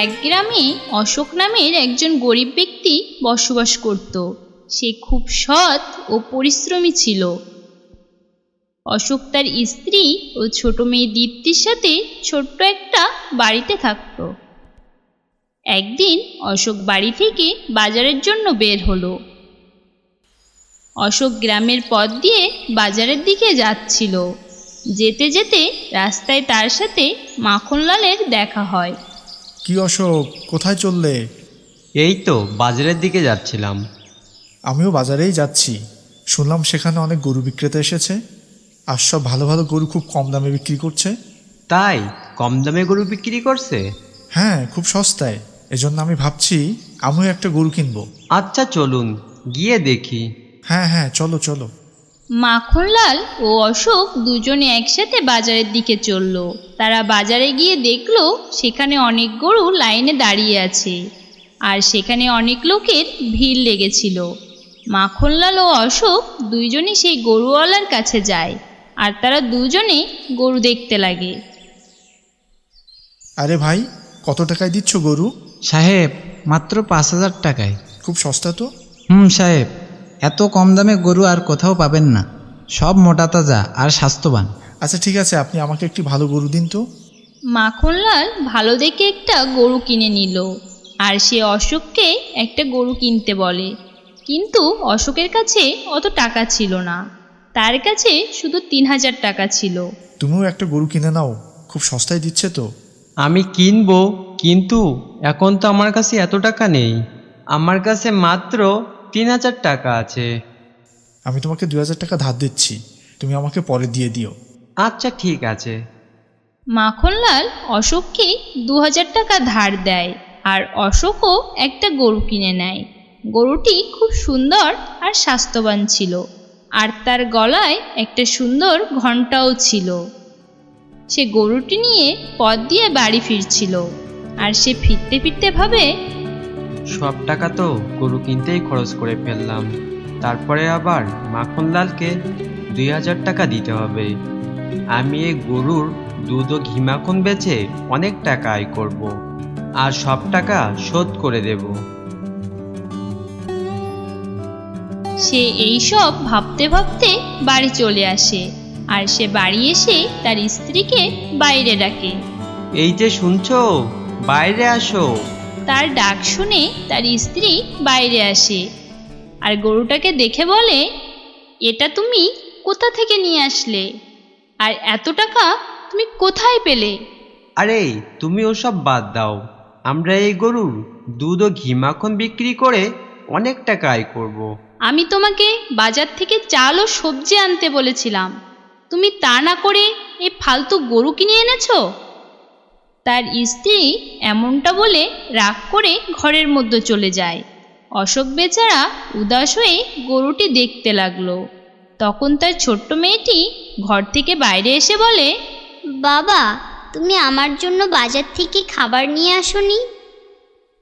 এক গ্রামে অশোক নামের একজন গরিব ব্যক্তি বসবাস করত। সে খুব সৎ ও পরিশ্রমী ছিল। অশোক তার স্ত্রী ও ছোট মেয়ে দীপ্তির সাথে ছোট্ট একটা বাড়িতে থাকত। একদিন অশোক বাড়ি থেকে বাজারের জন্য বের হলো। অশোক গ্রামের পথ দিয়ে বাজারের দিকে যাচ্ছিল। যেতে যেতে রাস্তায় তার সাথে মাখনলালের দেখা হয়। কি অশোক, কোথায় চললে? এই তো বাজারের দিকে যাচ্ছিলাম। আমিও বাজারেই যাচ্ছি। শুনলাম সেখানে অনেক গরু বিক্রেতা এসেছে, আর সব ভালো ভালো গরু খুব কম দামে বিক্রি করছে। তাই? কম দামে গরু বিক্রি করছে? হ্যাঁ, খুব সস্তায়। এজন্য আমি ভাবছি আমিও একটা গরু কিনবো। আচ্ছা চলুন গিয়ে দেখি। হ্যাঁ হ্যাঁ, চলো চলো। মাখনলাল ও অশোক দুজনে একসাথে বাজারের দিকে চলল। তারা বাজারে গিয়ে দেখলো সেখানে অনেক গরু লাইনে দাঁড়িয়ে আছে, আর সেখানে অনেক লোকের ভিড় লেগেছিল। মাখনলাল ও অশোক দুইজনই সেই গরুওয়ালার কাছে যায়, আর তারা দুজনে গরু দেখতে লাগে। আরে ভাই, কত টাকায় দিচ্ছ গরু? সাহেব, মাত্র 5,000 টাকায়। খুব সস্তা তো। সাহেব, এত কম দামে গরু আর কোথাও পাবেন না। সব মোটা তাজা আর স্বাস্থ্যবান। আচ্ছা ঠিক আছে, আপনি আমাকে একটি ভালো গরু দিন তো। মাখনলাল ভালো দেখে একটা গরু কিনে নিল, আর সে অশোককে একটা গরু কিনতে বলে। কিন্তু অশোকের কাছে অত টাকা ছিল না, তার কাছে শুধু 3,000 টাকা ছিল। তুমিও একটা গরু কিনে নাও, খুব সস্তায় দিচ্ছে তো। আমি কিনবো, কিন্তু এখন তো আমার কাছে এত টাকা নেই। আমার কাছে মাত্র 3,000 টাকা আছে। আমি তোমাকে 2,000 টাকা ধার দিচ্ছি, তুমি আমাকে পরে দিয়ে দিও। আচ্ছা ঠিক আছে। মাখনলাল অশোককে 2,000 টাকা ধার দেয়, আর অশোকও একটা গরু কিনে নেয়। গরুটি খুব সুন্দর আর স্বাস্থ্যবান ছিল, আর তার গলায় একটা সুন্দর ঘণ্টাও ছিল। সে গরুটি নিয়ে পথ দিয়ে বাড়ি ফিরছিল, আর সে ফিরতে ফিরতে ভাবে, সব টাকা তো গরু কিনতেই খরচ করে ফেললাম, তারপরে আবার মাখনলালকে 2,000 টাকা দিতে হবে। আমি এই গরুর দুধ ও ঘি মাখন বেচে অনেক টাকা আয় করব, আর সব টাকা শোধ করে দেব। সে এইসব ভাবতে ভাবতে বাড়ি চলে আসে, আর সে বাড়ি এসে তার স্ত্রীকে বাইরে ডাকে। এই যে শুনছো, বাইরে আসো। তার ডাক শুনে তার স্ত্রী বাইরে আসে, আর গরুটাকে দেখে বলে, এটা তুমি কোথা থেকে নিয়ে আসলে, আর এত টাকা তুমি কোথায় পেলে? আরে তুমি ওসব বাদ দাও, আমরা এই গরুর দুধ ও ঘি মাখন বিক্রি করে অনেক টাকা আয় করব। আমি তোমাকে বাজার থেকে চাল ও সবজি আনতে বলেছিলাম, তুমি তা না করে এই ফালতু গরু কিনে এনেছো। তার স্ত্রী এমনটা বলে রাগ করে ঘরের মধ্যে চলে যায়। অশোক বেচারা উদাস হয়ে গরুটি দেখতে লাগলো। তখন তার ছোট্ট মেয়েটি ঘর থেকে বাইরে এসে বলে, বাবা, তুমি আমার জন্য বাজার থেকে খাবার নিয়ে আসোনি?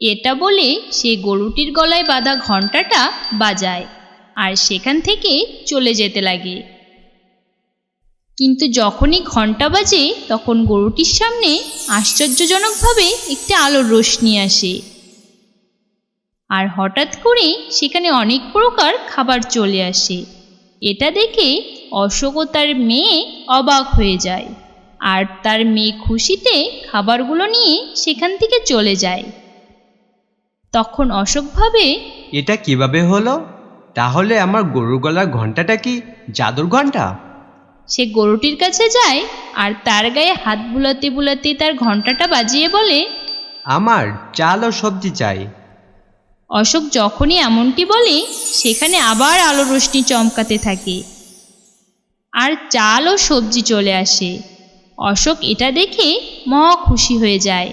এটা বলে সে গরুটির গলায় বাঁধা ঘণ্টাটা বাজায়, আর সেখান থেকে চলে যেতে লাগে। কিন্তু যখনই ঘণ্টা বাজে, তখন গরুটির সামনে আশ্চর্যজনকভাবে একটি আলোর রোশনি আসে, আর হঠাৎ করে সেখানে অনেক প্রকার খাবার চলে আসে। এটা দেখে অশোক ও তার মেয়ে অবাক হয়ে যায়, আর তার মেয়ে খুশিতে খাবারগুলো নিয়ে সেখান থেকে চলে যায়। তখন অশোক ভাবে, এটা কিভাবে হলো? তাহলে আমার গরুর গলার ঘন্টাটা কি জাদুর ঘন্টা? সে গরুটির কাছে যায়, আর তার গায়ে হাত বুলাতে বুলাতে তার ঘণ্টাটা বাজিয়ে বলে, আমার চাল ও সবজি চাই। অশোক যখনই এমনটি বলে, সেখানে আবার আলো রোশনি চমকাতে থাকে, আর চাল ও সবজি চলে আসে। অশোক এটা দেখে মহা খুশি হয়ে যায়,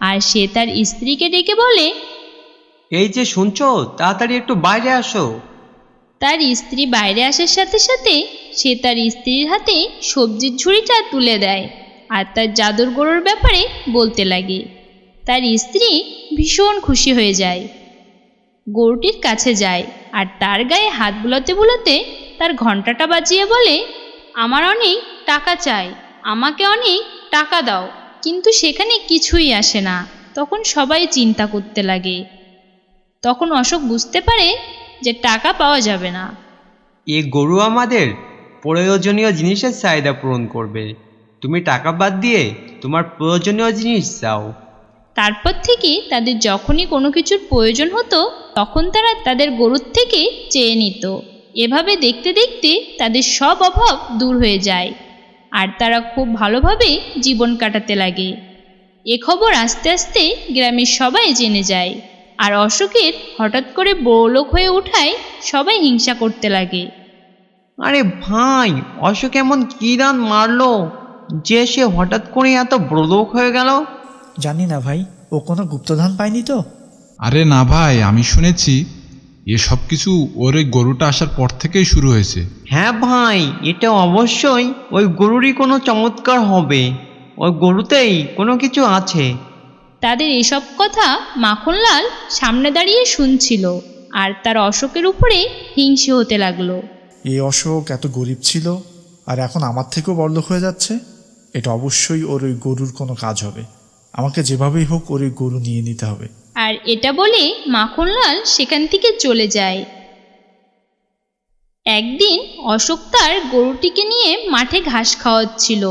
আর সে তার স্ত্রীকে ডেকে বলে, এই যে শুনছো, তাড়াতাড়ি একটু বাইরে আসো। তার স্ত্রী বাইরে আসার সাথে সাথে সে তার স্ত্রীর হাতে সবজির ঝুড়িটা তুলে দেয়, আর তার জাদুর গরুর ব্যাপারে বলতে লাগে। তার স্ত্রী ভীষণ খুশি হয়ে যায়, গরুটির কাছে যায়, আর তার গায়ে হাত বুলাতে বুলাতে তার ঘণ্টাটা বাজিয়ে বলে, আমার অনেক টাকা চাই, আমাকে অনেক টাকা দাও। কিন্তু সেখানে কিছুই আসে না। তখন সবাই চিন্তা করতে লাগে। তখন অশোক বুঝতে পারে যে টাকা পাওয়া যাবে না। এই গরু আমাদের প্রয়োজনীয় জিনিসের চাহিদা পূরণ করবে। তুমি টাকা বাদ দিয়ে তোমার প্রয়োজনীয় জিনিস চাও। তারপর থেকে তাদের যখনই কোনো কিছুর প্রয়োজন হতো তখন তারা তাদের গরুর থেকে চেয়ে নিত। এভাবে দেখতে দেখতে তাদের সব অভাব দূর হয়ে যায় আর তারা খুব ভালোভাবে জীবন কাটাতে লাগে। এ খবর আস্তে আস্তে গ্রামের সবাই জেনে যায় আর অশোকের হঠাৎ করে বড়লোক হয়ে ওঠায় সবাই হিংসা করতে লাগে। আরে ভাই, অশোক এমন কি দান মারলো যে সে হঠাৎ করে এত বড়লোক হয়ে গেল? জানি না ভাই, ও কোনো গুপ্তধন পায়নি তো? আরে না ভাই, আমি শুনেছি এসব কিছু ওর ওই গরুটা আসার পর থেকেই শুরু হয়েছে। হ্যাঁ ভাই, এটা অবশ্যই ওই গরুরই কোনো চমৎকার হবে। ওই গরুতেই কোনো কিছু আছে। তাদের এসব কথা মাখনলাল সামনে দাঁড়িয়ে শুনছিল আর তার অশোকের উপরে হিংসে হতে লাগলো। এই অশোক এত গরিব ছিল আর এখন আমার থেকেও বড়লোক হয়ে যাচ্ছে। এটা অবশ্যই ওর ওই গরুর কোনো কাজ হবে। আমাকে যেভাবেই হোক ওর ওই গরু নিয়ে নিতে হবে। আর এটা বলে মাখনলাল সেখান থেকে চলে যায়। একদিন অশোক তার গরুটিকে নিয়ে মাঠে ঘাস খাওয়াচ্ছিল।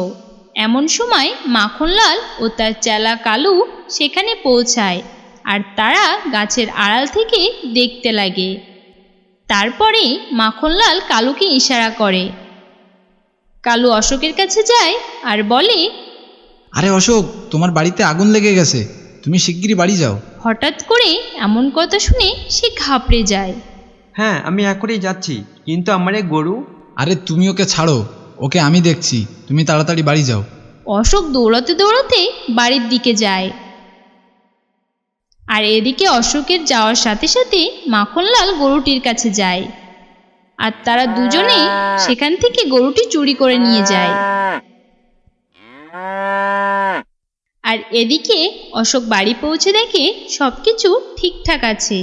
এমন সময় মাখনলাল ও তার চেলা কালু সেখানে পৌঁছায় আর তারা গাছের আড়াল থেকে দেখতে লাগে। তারপরে মাখনলাল কালুকে ইশারা করে। কালু অশোকের কাছে যায় আর বলে, আরে অশোক, তোমার বাড়িতে আগুন লেগে গেছে, তুমি শিগগিরই বাড়ি যাও। হঠাৎ করে এমন কথা শুনে সে ঘাবড়ে যায়। হ্যাঁ, আমি এখনই যাচ্ছি, কিন্তু আমার এই গরু। আরে তুমি ওকে ছাড়ো, ওকে আমি দেখছি, তুমি তাড়াতাড়ি বাড়ি যাও। অশোক দৌড়াতে দৌড়াতে বাড়ির দিকে যায় আর এদিকে অশোকের যাওয়ার সাথে সাথে মাখনলাল গরুটির কাছে যায় আর তারা দুজনে সেখান থেকে গরুটি চুরি করে নিয়ে যায়। আর এদিকে অশোক বাড়ি পৌঁছে দেখে সবকিছু ঠিকঠাক আছে।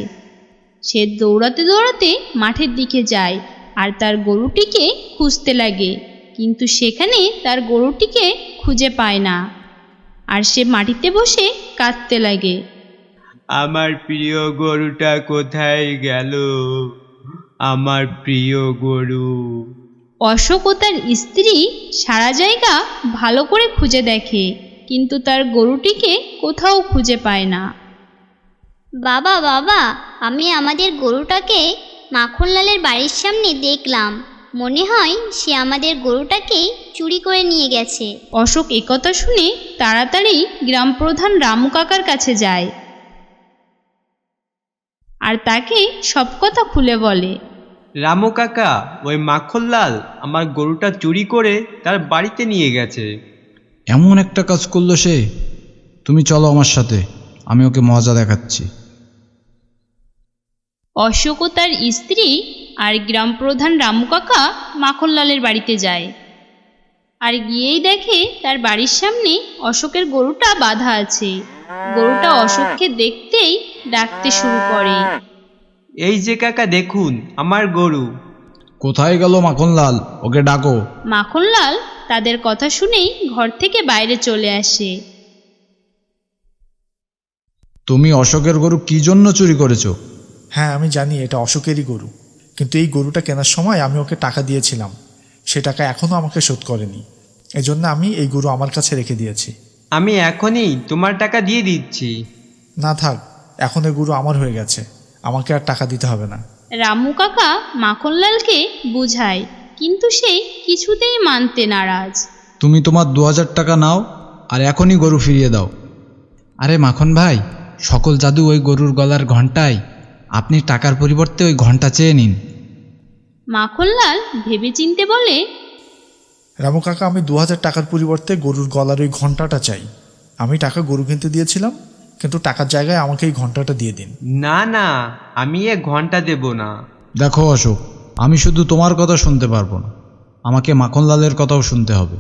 সে দৌড়াতে দৌড়াতে মাঠের দিকে যায় আর তার গরুটিকে খুঁজতে লাগে, কিন্তু সেখানে তার গরুটিকে খুঁজে পায় না আর সে মাটিতে বসে কাঁদতে লাগে। আমার প্রিয় গরুটা কোথায় গেল? আমার প্রিয় গরু। অশোক ও তার স্ত্রী সারা জায়গা ভালো করে খুঁজে দেখে, কিন্তু তার গরুটিকে কোথাও খুঁজে পায় না। বাবা বাবা, আমি আমাদের গরুটাকে মাখনলালের বাড়ির সামনে দেখলাম। মনে হয় সে আমাদের গরুটাকে চুরি করে নিয়ে গেছে। অশোক একথা শুনে তাড়াতাড়ি গ্রাম প্রধান রামু কাকার কাছে যায় আর তাকে সব কথা খুলে বলে। রামু কাকা, ওই মাখনলাল আমার গরুটা চুরি করে তার বাড়িতে নিয়ে গেছে। এমন একটা কাজ করলো সে। তুমি চলো আমার সাথে, আমি ওকে মজা দেখাচ্ছি। অশোক ও তার স্ত্রী আর গ্রাম প্রধান রামু কাকা মাখনলালের বাড়িতে যায় আর গিয়েই দেখে তার বাড়ির সামনে অশোকের গরুটা বাঁধা আছে। গরুটা অশোককে দেখতেই ডাকতে শুরু করে। এই যে কাকা, দেখুন আমার গরু। কোথায় গেল মাখনলাল? ওকে ডাকো। মাখনলাল তাদের কথা শুনেই ঘর থেকে বাইরে চলে আসে। তুমি অশোকের গরু কি জন্য চুরি করেছো? হ্যাঁ, আমি জানি এটা অশোকেরই গরু, কিন্তু এই গরুটা কেনার সময় আমি ওকে টাকা দিয়েছিলাম। সে টাকা এখনও আমাকে শোধ করেনি। এজন্য আমি এই গরু আমার কাছে রেখে দিয়েছি। আমি এখনই তোমার টাকা দিয়ে দিচ্ছি। না থাক, এখন এই গরু আমার হয়ে গেছে, আমাকে আর টাকা দিতে হবে না। রামু কাকা মাখনলালকে বুঝায়, কিন্তু সে কিছুতেই মানতে নারাজ। তুমি তোমার 2000 টাকা নাও আর এখনই গরু ফিরিয়ে দাও। আরে মাখন ভাই, সকল জাদু ওই গরুর গলার ঘণ্টায়, আপনি টাকার পরিবর্তে ওই ঘণ্টা চেয়ে নিন। মাখনলাল ভেবেচিন্তে বলে, রামু কাকা, আমি 2000 টাকার পরিবর্তে গরুর গলার ওই ঘন্টাটা চাই। আমি টাকা গরু কিনতে দিয়েছিলাম, কিন্তু টাকার জায়গায় আমাকে এই ঘন্টাটা দিয়ে দিন। না না, আমি এ ঘন্টা দেব না। দেখো অশোক, আমি শুধু তোমার কথা শুনতে পারবো না, আমাকে মাখনলালের কথাও শুনতে হবে।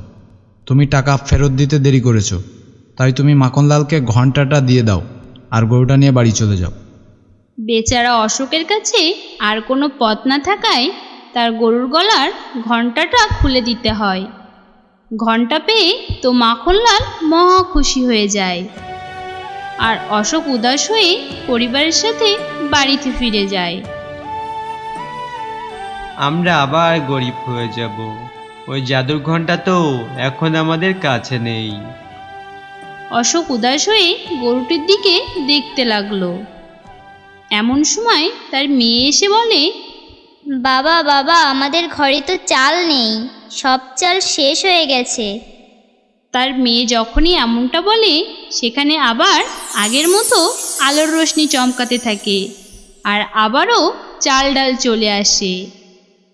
তুমি টাকা ফেরত দিতে দেরি করেছো, তাই তুমি মাখনলালকে ঘন্টাটা দিয়ে দাও আর গরুটা নিয়ে বাড়ি চলে যাও। বেচারা অশোকের কাছে আর কোনো পথ না থাকায় তার গরুর গলার ঘণ্টাটা খুলে দিতে হয়। ঘণ্টা পেয়ে তো মাখনলাল মহা খুশি হয়ে যায় আর অশোক উদাস হয়ে পরিবারের সাথে বাড়িতে ফিরে যায়। আমরা আবার গরিব হয়ে যাব। ওই জাদুর ঘন্টা তো এখন আমাদের কাছে নেই। অশোক উদাস হয়ে গরুটির দিকে দেখতে লাগলো। এমন সময় তার মেয়ে এসে বলে, বাবা বাবা, আমাদের ঘরে তো চাল নেই, সব চাল শেষ হয়ে গেছে। তার মেয়ে যখনই এমনটা বলে সেখানে আবার আগের মতো আলোর রোশনি চমকাতে থাকে আর আবারও চাল ডাল চলে আসে।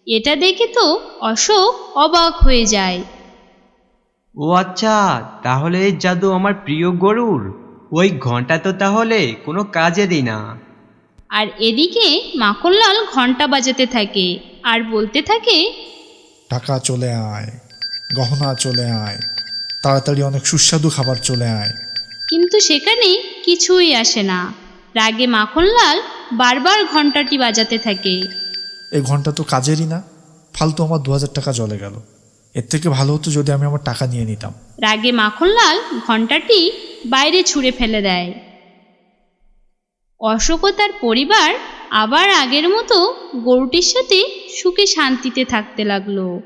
এটা দেখে তো অশোক অবাক হয়ে যায়। ও আচ্ছা, তাহলে এই জাদু আমার প্রিয় গরুর। ওই ঘন্টা তো তাহলে কোনো কাজেরই না। আর এদিকে মাখনলাল ঘন্টা বাজাতে থাকে আর বলতে থাকে, টাকা চলে আয়, গহনা চলে আয়, তাড়াতাড়ি অনেক সুস্বাদু খাবার চলে আয়। কিন্তু সেখানে কিছুই আসে না। রাগে মাখনলাল বারবার ঘন্টাটি বাজাতে থাকে। এই ঘন্টা তো কাজেরই না, ফালতু আমার 2000 টাকা জলে গেল। এর থেকে ভালো হতো যদি আমি আমার টাকা নিয়ে নিতাম। রাগে মাখনলাল ঘন্টাটি বাইরে ছুঁড়ে ফেলে দেয়। অশোক ও তার পরিবার আবার আগের মতো গরুটির সাথে সুখে শান্তিতে থাকতে লাগলো।